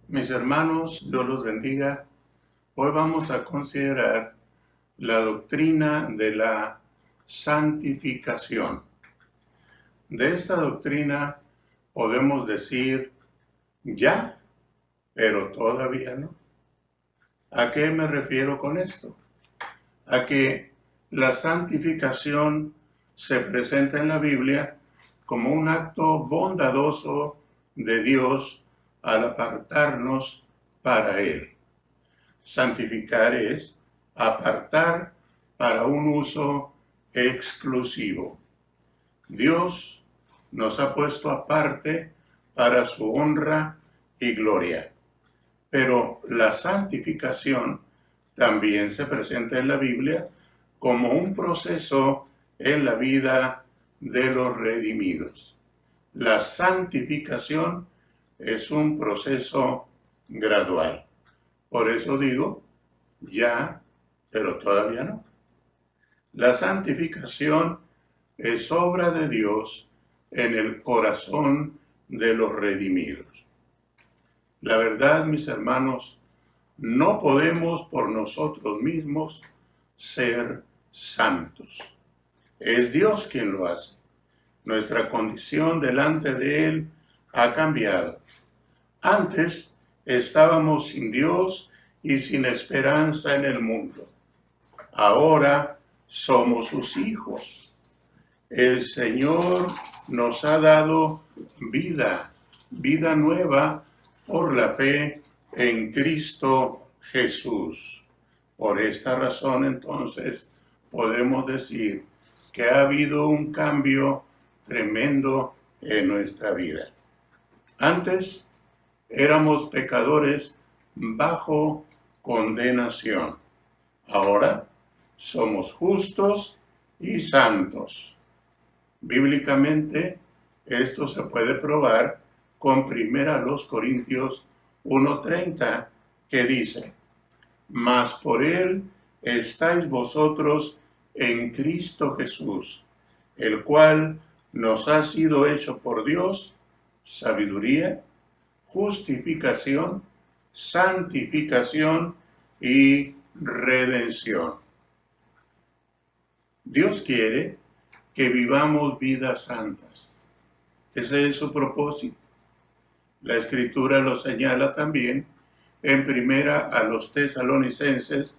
Mis hermanos, Dios los bendiga. Hoy vamos a considerar la doctrina de la santificación. De esta doctrina podemos decir ya, pero todavía no. ¿A qué me refiero con esto? A que la santificación se presenta en la Biblia como un acto bondadoso de Dios al apartarnos para Él. Santificar es apartar para un uso exclusivo. Dios nos ha puesto aparte para su honra y gloria. Pero la santificación también se presenta en la Biblia como un proceso en la vida de los redimidos. La santificación es un proceso gradual. Por eso digo, ya, pero todavía no. La santificación es obra de Dios en el corazón de los redimidos. La verdad, mis hermanos, no podemos por nosotros mismos ser santos. Es Dios quien lo hace. Nuestra condición delante de Él ha cambiado. Antes estábamos sin Dios y sin esperanza en el mundo. Ahora somos sus hijos. El Señor nos ha dado vida nueva por la fe en Cristo Jesús. Por esta razón, entonces, podemos decir que ha habido un cambio tremendo en nuestra vida. Antes éramos pecadores bajo condenación. Ahora somos justos y santos. Bíblicamente, esto se puede probar con 1 Corintios 1:30, que dice: mas por él estáis vosotros en Cristo Jesús, el cual nos ha sido hecho por Dios sabiduría, justificación, santificación y redención. Dios quiere que vivamos vidas santas. Ese es su propósito. La Escritura lo señala también en primera a los Tesalonicenses,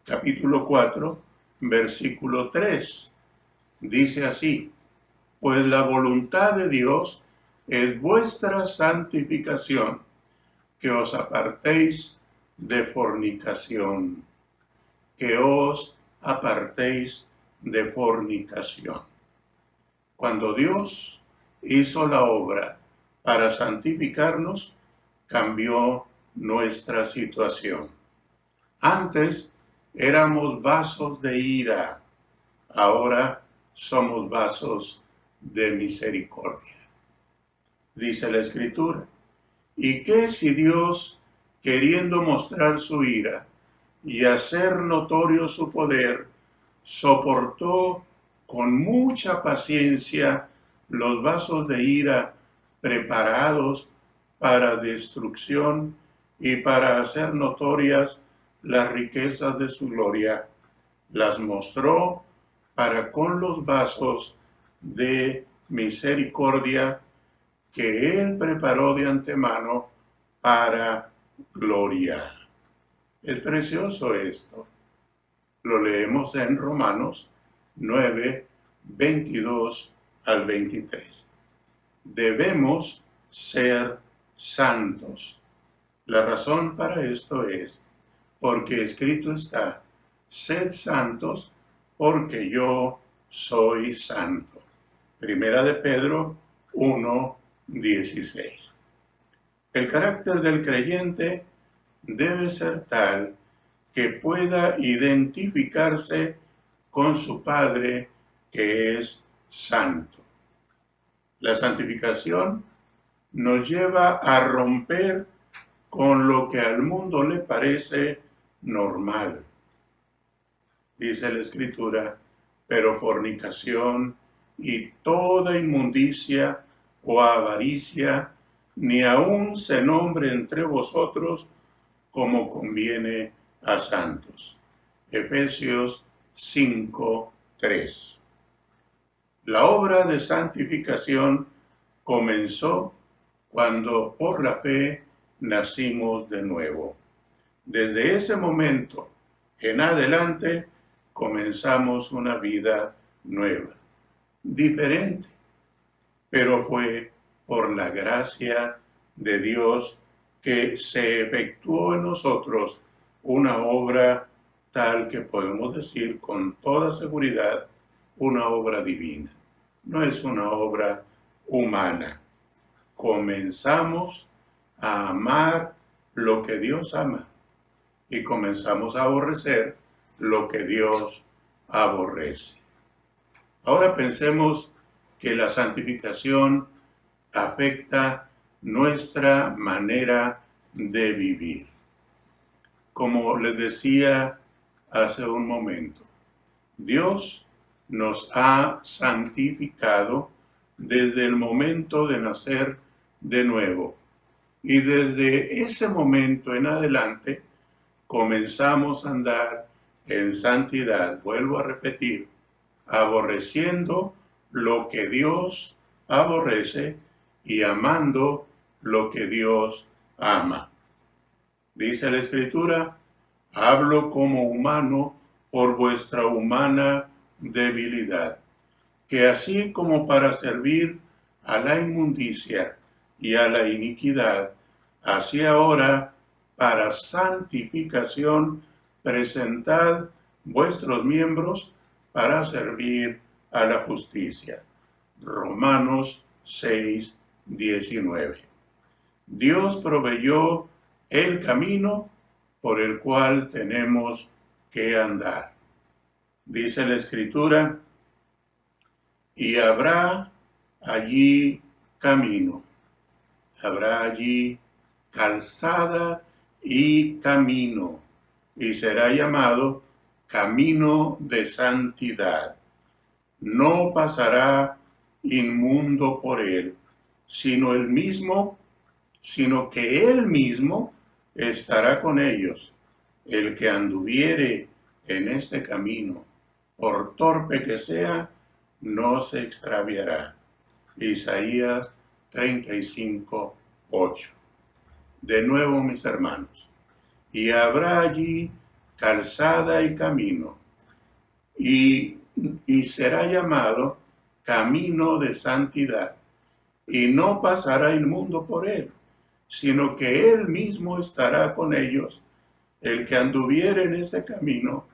capítulo 4, versículo 3. Dice así: pues la voluntad de Dios es vuestra santificación, que os apartéis de fornicación, que os apartéis de fornicación. Cuando Dios hizo la obra para santificarnos, cambió nuestra situación. Antes éramos vasos de ira, ahora somos vasos de misericordia. Dice la Escritura: ¿y qué si Dios, queriendo mostrar su ira y hacer notorio su poder, soportó con mucha paciencia los vasos de ira preparados para destrucción y para hacer notorias las riquezas de su gloria? Las mostró para con los vasos de misericordia que Él preparó de antemano para gloria. Es precioso esto. Lo leemos en Romanos 9, 22 al 23. Debemos ser santos. La razón para esto es porque escrito está: sed santos porque yo soy santo. Primera de Pedro 1:16. El carácter del creyente debe ser tal que pueda identificarse con su Padre, que es santo. La santificación nos lleva a romper con lo que al mundo le parece normal. Dice la Escritura: pero fornicación y toda inmundicia o avaricia ni aun se nombre entre vosotros como conviene a santos. Efesios 5:3. La obra de santificación comenzó cuando por la fe nacimos de nuevo. Desde ese momento en adelante comenzamos una vida nueva, diferente, pero fue por la gracia de Dios que se efectuó en nosotros una obra tal que podemos decir con toda seguridad, una obra divina. No es una obra humana. Comenzamos a amar lo que Dios ama y comenzamos a aborrecer lo que Dios aborrece. Ahora pensemos que la santificación afecta nuestra manera de vivir. Como les decía hace un momento, Dios nos ha santificado desde el momento de nacer de nuevo. Y desde ese momento en adelante comenzamos a andar en santidad. Vuelvo a repetir, aborreciendo lo que Dios aborrece y amando lo que Dios ama. Dice la Escritura, hablo como humano por vuestra humana debilidad, que así como para servir a la inmundicia y a la iniquidad, así ahora para santificación presentad vuestros miembros para servir a la justicia. Romanos 6:19. Dios proveyó el camino por el cual tenemos que andar. Dice la Escritura, y habrá allí camino, habrá allí calzada y camino, y será llamado camino de santidad. No pasará inmundo por él, sino que él mismo estará con ellos. El que anduviere en este camino, por torpe que sea, no se extraviará. Isaías 35:8. De nuevo, mis hermanos, y habrá allí calzada y camino, y será llamado camino de santidad, y no pasará inmundo por él, sino que él mismo estará con ellos. El que anduviere en ese camino,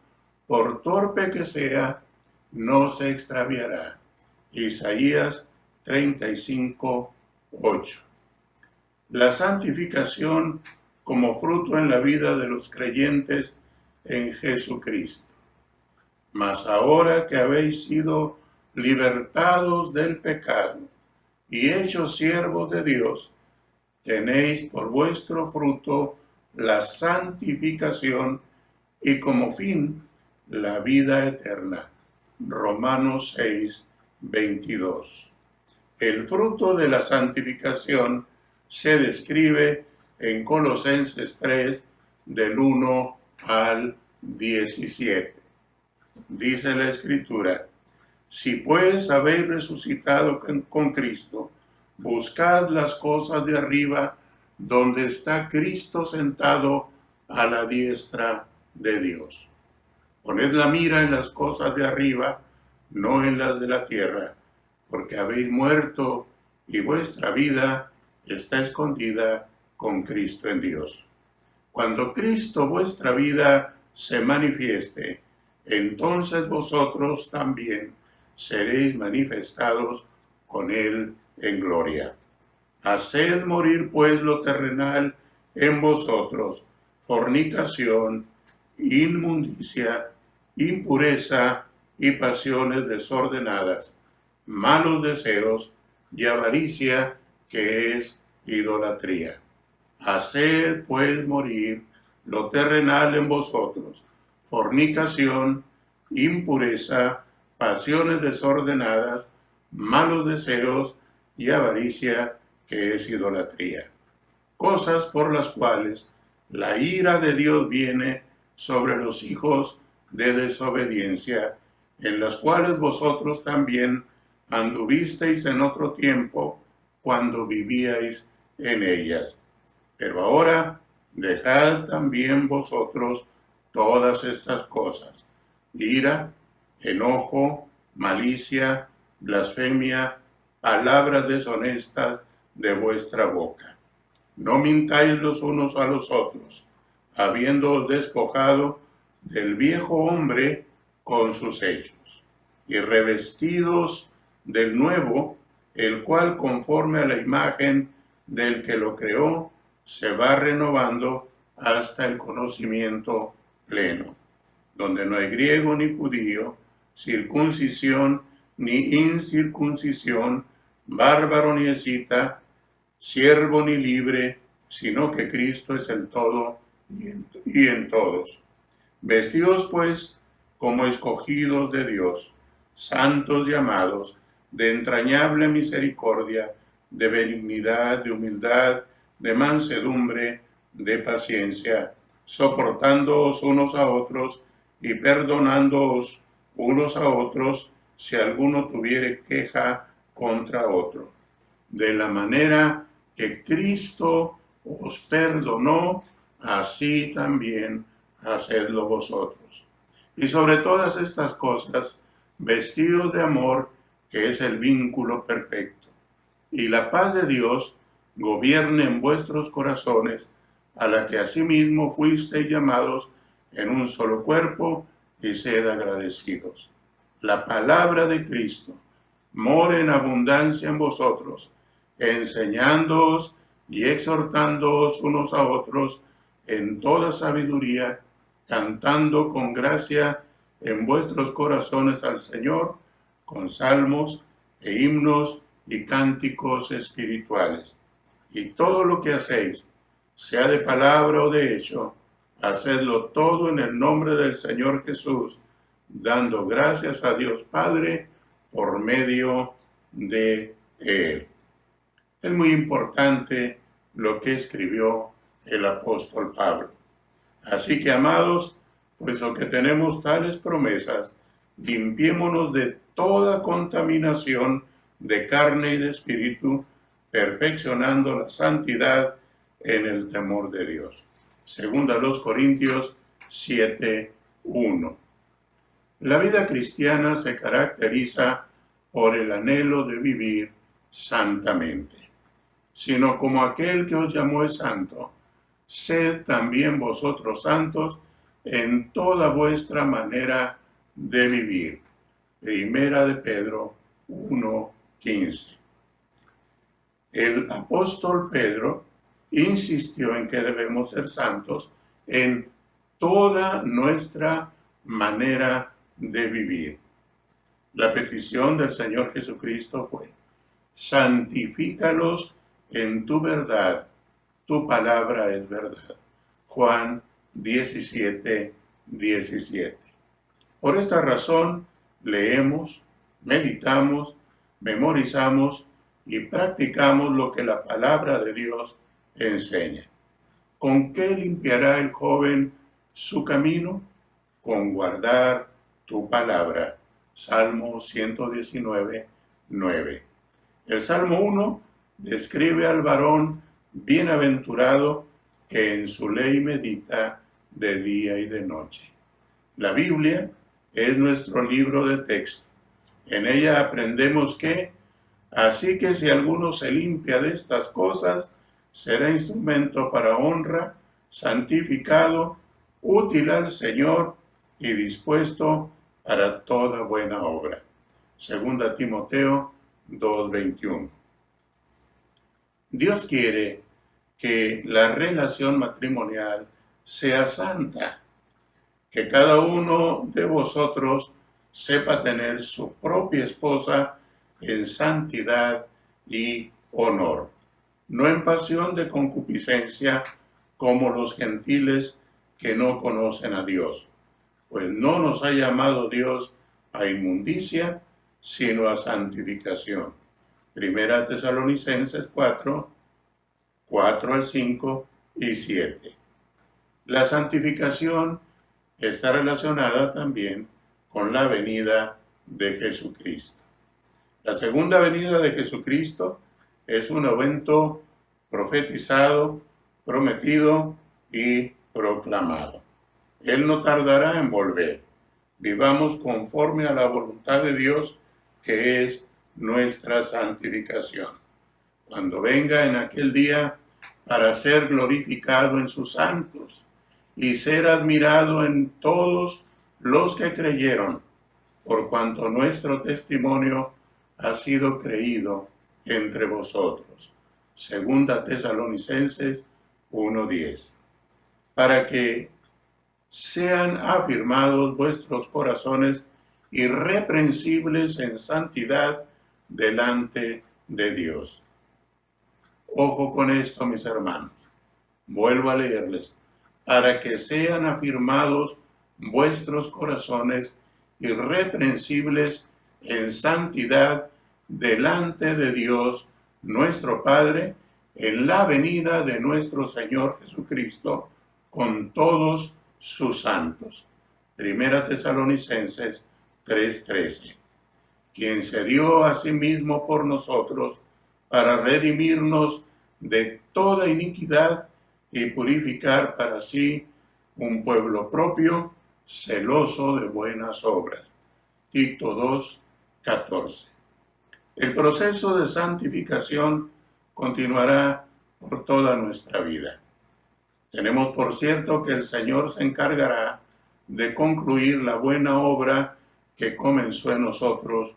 por torpe que sea, no se extraviará. Isaías 35:8. La santificación como fruto en la vida de los creyentes en Jesucristo. Mas ahora que habéis sido libertados del pecado y hechos siervos de Dios, tenéis por vuestro fruto la santificación y como fin la vida eterna. Romanos 6:22. El fruto de la santificación se describe en Colosenses 3, del 1 al 17. Dice la Escritura, si pues habéis resucitado con Cristo, buscad las cosas de arriba, donde está Cristo sentado a la diestra de Dios. Poned la mira en las cosas de arriba, no en las de la tierra, porque habéis muerto y vuestra vida está escondida con Cristo en Dios. Cuando Cristo vuestra vida se manifieste, entonces vosotros también seréis manifestados con Él en gloria. Haced morir pues lo terrenal en vosotros, fornicación, inmundicia, impureza y pasiones desordenadas, malos deseos y avaricia, que es idolatría. Haced pues morir lo terrenal en vosotros, fornicación, impureza, pasiones desordenadas, malos deseos y avaricia, que es idolatría. Cosas por las cuales la ira de Dios viene sobre los hijos de desobediencia, en las cuales vosotros también anduvisteis en otro tiempo cuando vivíais en ellas. Pero ahora dejad también vosotros todas estas cosas: ira, enojo, malicia, blasfemia, palabras deshonestas de vuestra boca. No mintáis los unos a los otros, habiéndoos despojado del viejo hombre con sus hechos, y revestidos del nuevo, el cual conforme a la imagen del que lo creó, se va renovando hasta el conocimiento pleno, donde no hay griego ni judío, circuncisión ni incircuncisión, bárbaro ni escita, siervo ni libre, sino que Cristo es el todo y en todos. Vestidos pues como escogidos de Dios, santos y amados, de entrañable misericordia, de benignidad, de humildad, de mansedumbre, de paciencia, soportándoos unos a otros y perdonándoos unos a otros si alguno tuviere queja contra otro. De la manera que Cristo os perdonó, así también hacedlo vosotros. Y sobre todas estas cosas, vestidos de amor, que es el vínculo perfecto. Y la paz de Dios gobierne en vuestros corazones, a la que asimismo fuisteis llamados en un solo cuerpo, y sed agradecidos. La palabra de Cristo more en abundancia en vosotros, enseñándoos y exhortándoos unos a otros en toda sabiduría, cantando con gracia en vuestros corazones al Señor, con salmos e himnos y cánticos espirituales. Y todo lo que hacéis, sea de palabra o de hecho, hacedlo todo en el nombre del Señor Jesús, dando gracias a Dios Padre por medio de Él. Es muy importante lo que escribió el apóstol Pablo. Así que, amados, puesto que tenemos tales promesas, limpiémonos de toda contaminación de carne y de espíritu, perfeccionando la santidad en el temor de Dios. Segunda a los Corintios 7:1. La vida cristiana se caracteriza por el anhelo de vivir santamente. Sino como aquel que os llamó es santo, sed también vosotros santos en toda vuestra manera de vivir. Primera de Pedro 1:15. El apóstol Pedro insistió en que debemos ser santos en toda nuestra manera de vivir. La petición del Señor Jesucristo fue: santifícalos en tu verdad, tu palabra es verdad. Juan 17:17. Por esta razón, leemos, meditamos, memorizamos y practicamos lo que la palabra de Dios enseña. ¿Con qué limpiará el joven su camino? Con guardar tu palabra. Salmo 119:9. El Salmo 1 describe al varón bienaventurado que en su ley medita de día y de noche. La Biblia es nuestro libro de texto. En ella aprendemos que, así que si alguno se limpia de estas cosas, será instrumento para honra, santificado, útil al Señor y dispuesto para toda buena obra. Segunda Timoteo 2:21. Dios quiere que la relación matrimonial sea santa, que cada uno de vosotros sepa tener su propia esposa en santidad y honor, no en pasión de concupiscencia como los gentiles que no conocen a Dios, pues no nos ha llamado Dios a inmundicia, sino a santificación. Primera Tesalonicenses 4, 4 al 5 y 7. La santificación está relacionada también con la venida de Jesucristo. La segunda venida de Jesucristo es un evento profetizado, prometido y proclamado. Él no tardará en volver. Vivamos conforme a la voluntad de Dios, que es nuestra santificación. Cuando venga en aquel día para ser glorificado en sus santos y ser admirado en todos los que creyeron, por cuanto nuestro testimonio ha sido creído entre vosotros. Segunda Tesalonicenses 1:10. Para que sean afirmados vuestros corazones irreprensibles en santidad delante de Dios. Ojo con esto, mis hermanos. Vuelvo a leerles. Para que sean afirmados vuestros corazones irreprensibles en santidad delante de Dios nuestro Padre, en la venida de nuestro Señor Jesucristo, con todos sus santos. Primera Tesalonicenses 3:13. Quien se dio a sí mismo por nosotros para redimirnos de toda iniquidad y purificar para sí un pueblo propio, celoso de buenas obras. Tito 2:14. El proceso de santificación continuará por toda nuestra vida. Tenemos por cierto que el Señor se encargará de concluir la buena obra que comenzó en nosotros.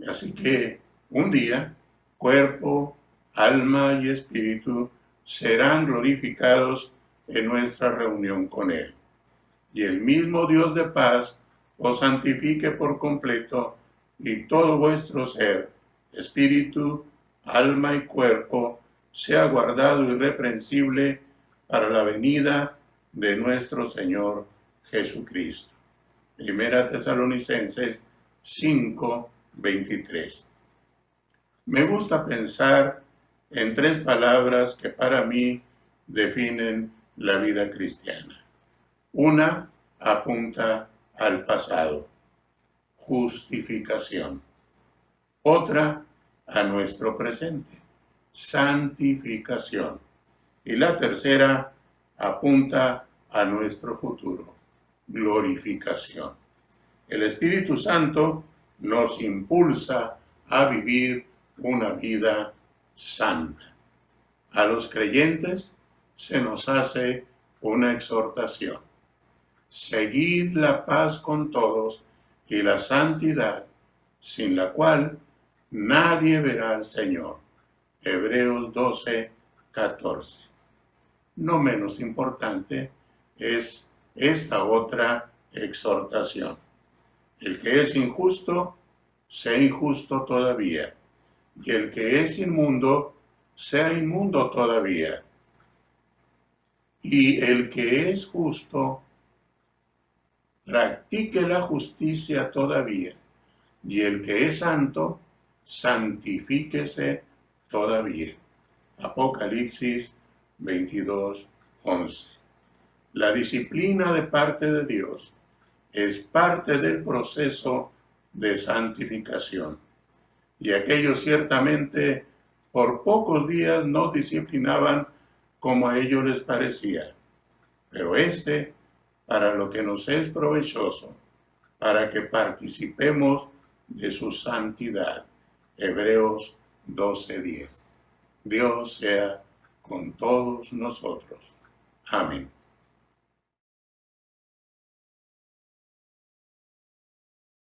Así que un día, cuerpo, alma y espíritu serán glorificados en nuestra reunión con Él. Y el mismo Dios de paz os santifique por completo, y todo vuestro ser, espíritu, alma y cuerpo, sea guardado irreprensible para la venida de nuestro Señor Jesucristo. Primera Tesalonicenses 5:23. Me gusta pensar en tres palabras que para mí definen la vida cristiana. Una apunta al pasado, justificación. Otra a nuestro presente, santificación. Y la tercera apunta a nuestro futuro, glorificación. El Espíritu Santo nos impulsa a vivir una vida santa. A los creyentes se nos hace una exhortación. Seguid la paz con todos y la santidad, sin la cual nadie verá al Señor. Hebreos 12:14. No menos importante es esta otra exhortación. El que es injusto, sea injusto todavía. Y el que es inmundo, sea inmundo todavía. Y el que es justo, practique la justicia todavía. Y el que es santo, santifíquese todavía. Apocalipsis 22:11. La disciplina de parte de Dios es parte del proceso de santificación. Y aquellos ciertamente por pocos días no disciplinaban como a ellos les parecía. Pero para lo que nos es provechoso, para que participemos de su santidad. Hebreos 12:10. Dios sea con todos nosotros. Amén.